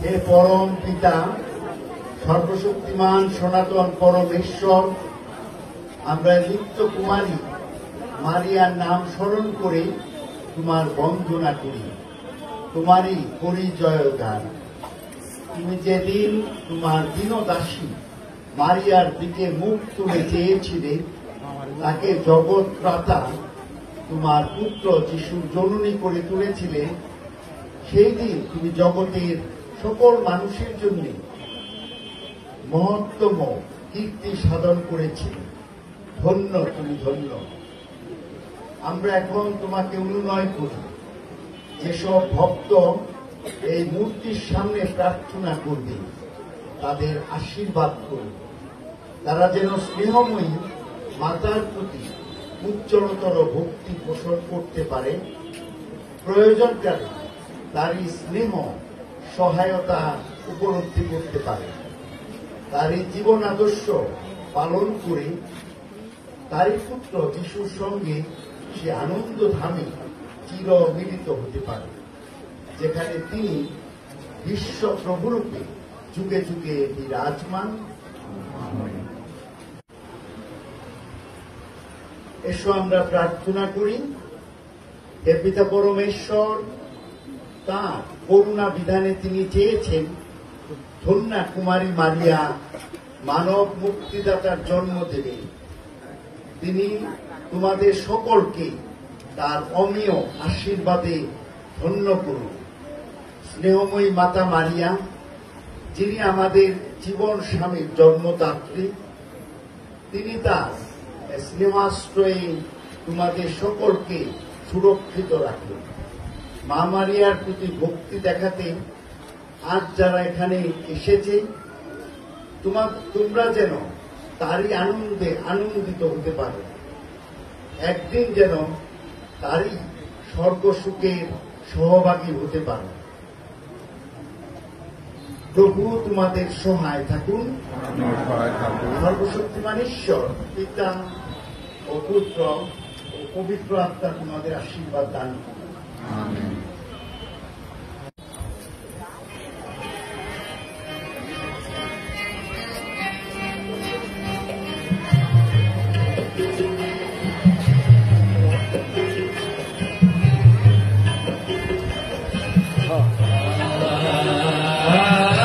হে পরম পিতা, সর্বশক্তিমান সনাতন পরমেশ্বর, আমরা নিত্য কুমারী মারিয়ার নাম স্মরণ করে তোমার বন্দনা করি, তোমারই পরিচয় গান। তুমি যেদিন তোমার দীনদাসী মারিয়ার দিকে মুখ তুলে চেয়েছিলে, তাকে জগৎত্রাতা তোমার পুত্র যিশুর জননী করে তুলেছিলে, সেই দিন তুমি জগতের সকল মানুষের জন্য মহত্তম কীর্তি সাধন করেছিলে। ধন্য তুমি, ধন্য। আমরা এখন তোমাকে অনুনয় করি, যেসব ভক্ত এই মূর্তির সামনে প্রার্থনা করবে, তাদের আশীর্বাদ করুন। তারা যেন স্নেহময়ী মাতার প্রতি উজ্জ্বলতর ভক্তি পোষণ করতে পারে, প্রয়োজনকালে তারই স্নেহ সহায়তা উপলব্ধি করতে পারে, তারই জীবন আদর্শ পালন করে তারই পুত্র যিশুর সঙ্গে সে আনন্দ ধামে চির মিলিত হতে পারে, যেখানে তিনি বিশ্ব প্রভুরূপে যুগে যুগে বিরাজমান। এসো আমরা প্রার্থনা করি। হে পিতা পরমেশ্বর, তাঁর করুণা বিধানে তিনি চেয়েছেন ধন্যা কুমারী মারিয়া মানব মুক্তিদাতার জন্ম দেবে। তিনি তোমাদের সকলকে তার অমীয় আশীর্বাদে ধন্য করুন। স্নেহময়ী মাতা মারিয়া, যিনি আমাদের জীবন স্বামীর জন্মদাত্রী, তিনি তার স্নেহাশ্রয়ে তোমাদের সকলকে সুরক্ষিত রাখুন। মা মারিয়ার প্রতি ভক্তি দেখাতে আজ যারা এখানে এসেছে, তোমরা যেন তারই আনন্দে আনন্দিত হতে পারো, একদিন যেন তারই স্বর্গসুখের সহভাগী হতে পারো। প্রভু তোমাদের সহায় থাকুন। সর্বশক্তিমান ঈশ্বর পিতা ও পুত্র ও পবিত্র আত্মা তোমাদের আশীর্বাদ দান করুন। আমেন। Ah